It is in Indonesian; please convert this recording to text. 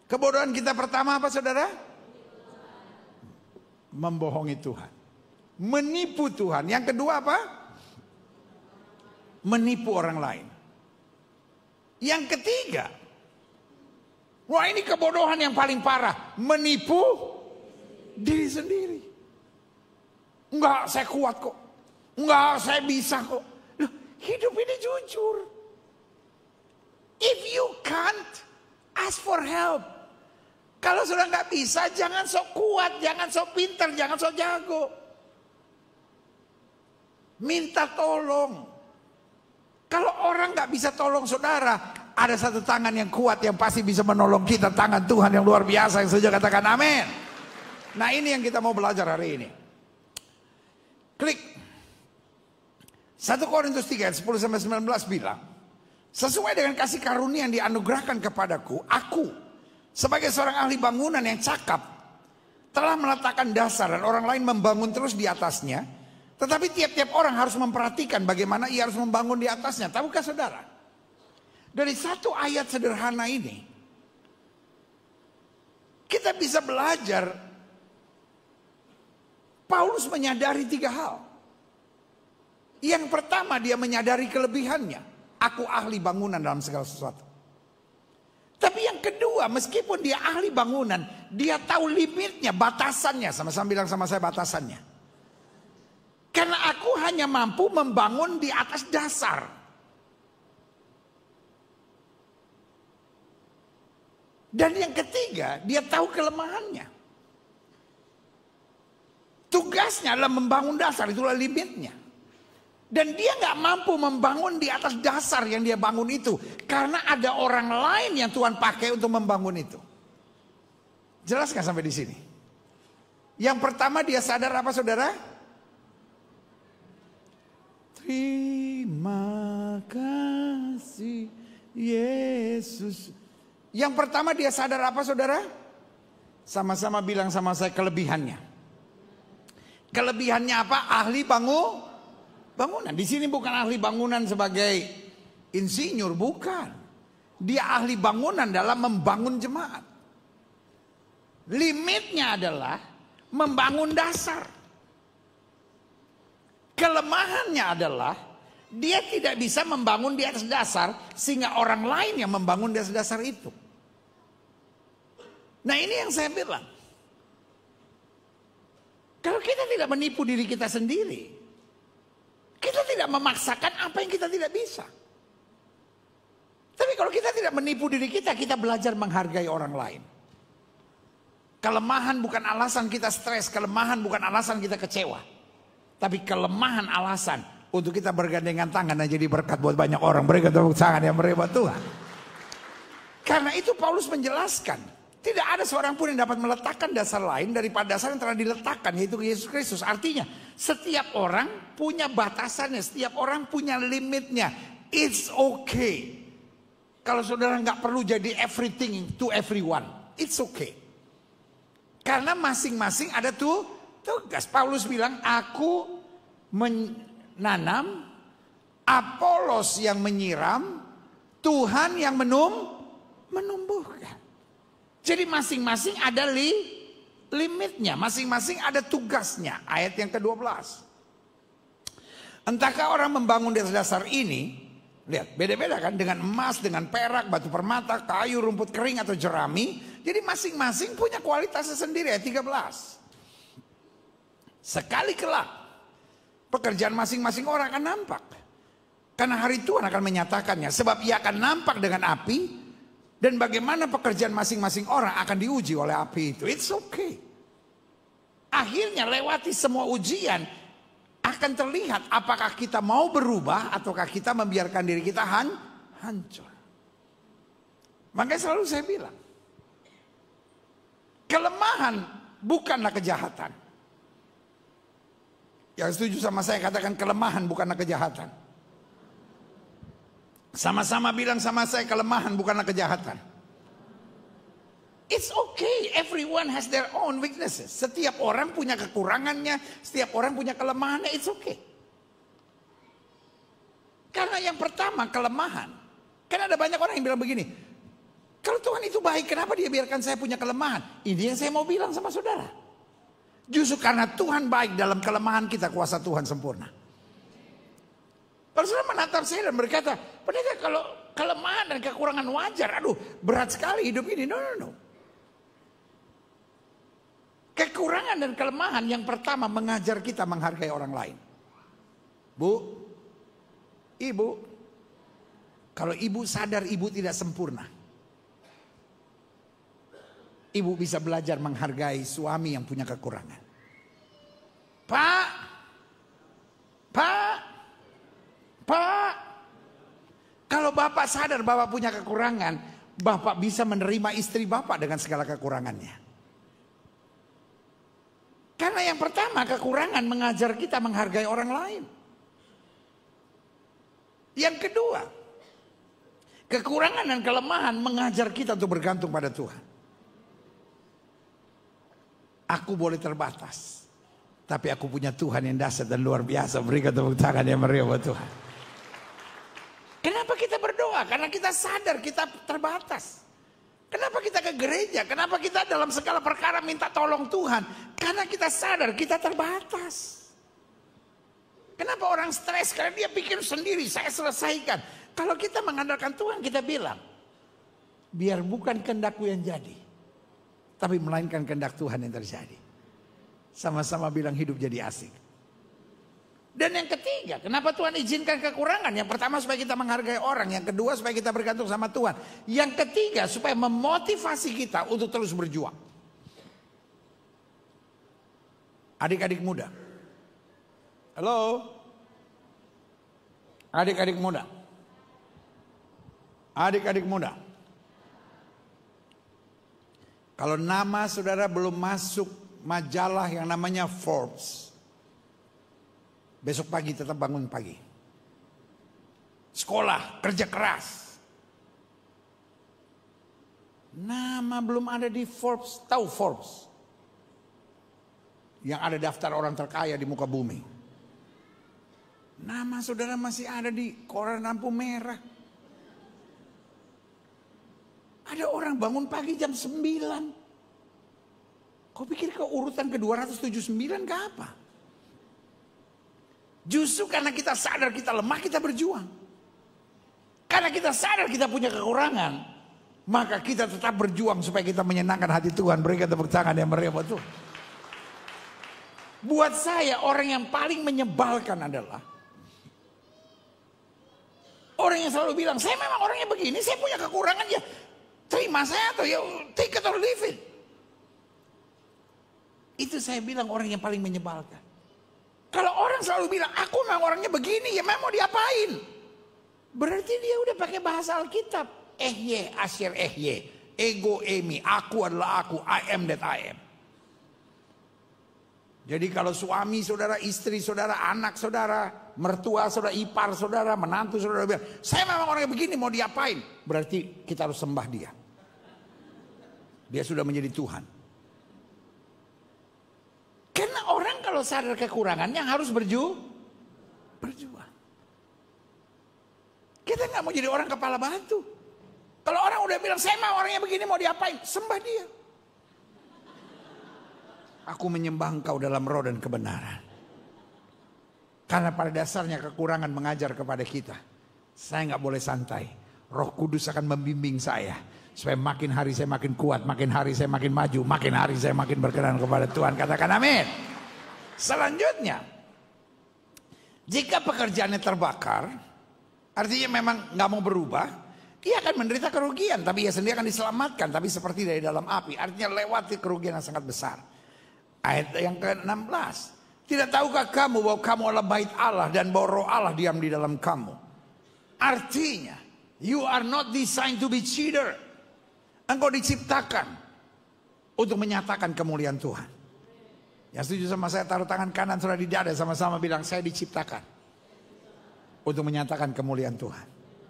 Kebodohan kita pertama apa saudara? Membohongi Tuhan. Menipu Tuhan. Yang kedua apa? Menipu orang lain. Yang ketiga, wah ini kebodohan yang paling parah. Menipu diri sendiri. Enggak, saya kuat kok. Enggak, saya bisa kok. Loh, hidup ini jujur. If you can't, ask for help. Kalau sudah nggak bisa, jangan sok kuat, jangan sok pintar, jangan sok jago. Minta tolong. Kalau orang nggak bisa tolong saudara, ada satu tangan yang kuat yang pasti bisa menolong kita. Tangan Tuhan yang luar biasa, yang saja katakan amin. Nah ini yang kita mau belajar hari ini. Klik. 1 Korintus 3 ayat 10-19 bilang, sesuai dengan kasih karunia yang dianugerahkan kepadaku, aku sebagai seorang ahli bangunan yang cakap telah meletakkan dasar dan orang lain membangun terus di atasnya. Tetapi tiap-tiap orang harus memperhatikan bagaimana ia harus membangun di atasnya. Tahukah saudara? Dari satu ayat sederhana ini kita bisa belajar Paulus menyadari 3 hal. Yang pertama, dia menyadari kelebihannya. Aku ahli bangunan dalam segala sesuatu. Tapi yang kedua, meskipun dia ahli bangunan, dia tahu limitnya, batasannya. Sama-sama bilang sama saya batasannya. Karena aku hanya mampu membangun di atas dasar. Dan yang ketiga, dia tahu kelemahannya. Tugasnya adalah membangun dasar, itulah limitnya. Dan dia nggak mampu membangun di atas dasar yang dia bangun itu. Karena ada orang lain yang Tuhan pakai untuk membangun itu. Jelas nggak sampai di sini? Yang pertama dia sadar apa saudara? Terima kasih Yesus. Yang pertama dia sadar apa saudara? Sama-sama bilang sama saya kelebihannya. Kelebihannya apa? Ahli bangunan. Di sini bukan ahli bangunan sebagai insinyur, bukan. Dia ahli bangunan dalam membangun jemaat. Limitnya adalah membangun dasar. Kelemahannya adalah dia tidak bisa membangun di atas dasar sehingga orang lain yang membangun di atas dasar itu. Nah ini yang saya bilang. Kalau kita tidak menipu diri kita sendiri, kita tidak memaksakan apa yang kita tidak bisa. Tapi kalau kita tidak menipu diri kita, kita belajar menghargai orang lain. Kelemahan bukan alasan kita stres, kelemahan bukan alasan kita kecewa. Tapi kelemahan alasan untuk kita bergandengan tangan dan jadi berkat buat banyak orang. Berikan tepuk tangan yang meriah Tuhan. Karena itu Paulus menjelaskan, tidak ada seorang pun yang dapat meletakkan dasar lain daripada dasar yang telah diletakkan, yaitu Yesus Kristus. Artinya setiap orang punya batasannya, setiap orang punya limitnya. It's okay. Kalau saudara nggak perlu jadi everything to everyone, it's okay. Karena masing-masing ada tugas. Paulus bilang, aku menanam, Apolos yang menyiram, Tuhan yang menumbuhkan. Jadi masing-masing ada limitnya, masing-masing ada tugasnya. Ayat yang ke-12. Entahkah orang membangun di atas dasar ini, lihat beda-beda kan, dengan emas, dengan perak, batu permata, kayu, rumput kering atau jerami. Jadi masing-masing punya kualitasnya sendiri. Ayat 13. Sekali kelak pekerjaan masing-masing orang akan nampak. Karena hari Tuhan akan menyatakannya. Sebab ia akan nampak dengan api. Dan bagaimana pekerjaan masing-masing orang akan diuji oleh api itu. It's okay. Akhirnya lewati semua ujian, akan terlihat apakah kita mau berubah ataukah kita membiarkan diri kita hancur. Makanya selalu saya bilang, kelemahan bukanlah kejahatan. Yang setuju sama saya katakan kelemahan bukanlah kejahatan. Sama-sama bilang sama saya, kelemahan bukanlah kejahatan. It's okay, everyone has their own weaknesses. Setiap orang punya kekurangannya, setiap orang punya kelemahannya, it's okay. Karena yang pertama kelemahan. Kan ada banyak orang yang bilang begini, Kalau Tuhan itu baik, kenapa dia biarkan saya punya kelemahan? Ini yang saya mau bilang sama saudara. Justru karena Tuhan baik, dalam kelemahan kita kuasa Tuhan sempurna. Kalau saudara menatap saya dan berkata, pendeta kalau kelemahan dan kekurangan wajar, aduh berat sekali hidup ini. No. Kekurangan dan kelemahan yang pertama mengajar kita menghargai orang lain. Bu, ibu, kalau ibu sadar ibu tidak sempurna, ibu bisa belajar menghargai suami yang punya kekurangan. Pak, kalau bapak sadar bapak punya kekurangan, bapak bisa menerima istri bapak dengan segala kekurangannya. Karena yang pertama, kekurangan mengajar kita menghargai orang lain. Yang kedua, kekurangan dan kelemahan mengajar kita untuk bergantung pada Tuhan. Aku boleh terbatas, tapi aku punya Tuhan yang dahsyat dan luar biasa. Berikan tepuk tangan yang meriah buat Tuhan. Kenapa kita berdoa? Karena kita sadar kita terbatas. Kenapa kita ke gereja? Kenapa kita dalam segala perkara minta tolong Tuhan? Karena kita sadar kita terbatas. Kenapa orang stres? Karena dia pikir sendiri, saya selesaikan. Kalau kita mengandalkan Tuhan, kita bilang, biar bukan kehendakku yang jadi, tapi melainkan kehendak Tuhan yang terjadi. Sama-sama bilang hidup jadi asik. Dan yang ketiga, kenapa Tuhan izinkan kekurangan? Yang pertama supaya kita menghargai orang. Yang kedua supaya kita bergantung sama Tuhan. Yang ketiga supaya memotivasi kita untuk terus berjuang. Adik-adik muda. Halo? Adik-adik muda. Adik-adik muda. Kalau nama saudara belum masuk majalah yang namanya Forbes, besok pagi tetap bangun pagi. Sekolah, kerja keras. Nama belum ada di Forbes. Tahu Forbes? Yang ada daftar orang terkaya di muka bumi. Nama saudara masih ada di koran lampu merah. Ada orang bangun pagi jam 9. Kau pikir ke urutan ke 279 ke apa? Justru karena kita sadar kita lemah, kita berjuang. Karena kita sadar kita punya kekurangan, maka kita tetap berjuang supaya kita menyenangkan hati Tuhan. Berikan tepuk tangan yang meriah buat Tuhan. Buat saya orang yang paling menyebalkan adalah orang yang selalu bilang, saya memang orangnya begini, saya punya kekurangan, ya terima saya atau ya take it or leave it. Itu saya bilang orang yang paling menyebalkan. Kalau orang selalu bilang, aku memang orangnya begini, ya memang mau diapain? Berarti dia udah pakai bahasa Alkitab. Ehye, asyir ehye. Ego emi, aku adalah aku, I am that I am. Jadi kalau suami saudara, istri saudara, anak saudara, mertua saudara, ipar saudara, menantu saudara bilang, saya memang orangnya begini, mau diapain? Berarti kita harus sembah dia. Dia sudah menjadi Tuhan. Karena orang kalau sadar kekurangannya harus berjuang. Kita nggak mau jadi orang kepala batu. Kalau orang udah bilang saya mau orangnya begini mau diapain? Sembah dia. Aku menyembah engkau dalam roh dan kebenaran. Karena pada dasarnya kekurangan mengajar kepada kita. Saya nggak boleh santai. Roh Kudus akan membimbing saya. Supaya makin hari saya makin kuat, makin hari saya makin maju, makin hari saya makin berkenan kepada Tuhan. Katakan amin. Selanjutnya, jika pekerjaannya terbakar, artinya memang nggak mau berubah, ia akan menderita kerugian, tapi ia sendiri akan diselamatkan, tapi seperti dari dalam api. Artinya lewati kerugian yang sangat besar. Ayat yang ke-16, tidak tahukah kamu bahwa kamu adalah bait Allah dan bahwa roh Allah diam di dalam kamu? Artinya, you are not designed to be cheater. Engkau diciptakan untuk menyatakan kemuliaan Tuhan. Yang setuju sama saya, taruh tangan kanan saudara di dada, sama-sama bilang, saya diciptakan untuk menyatakan kemuliaan Tuhan.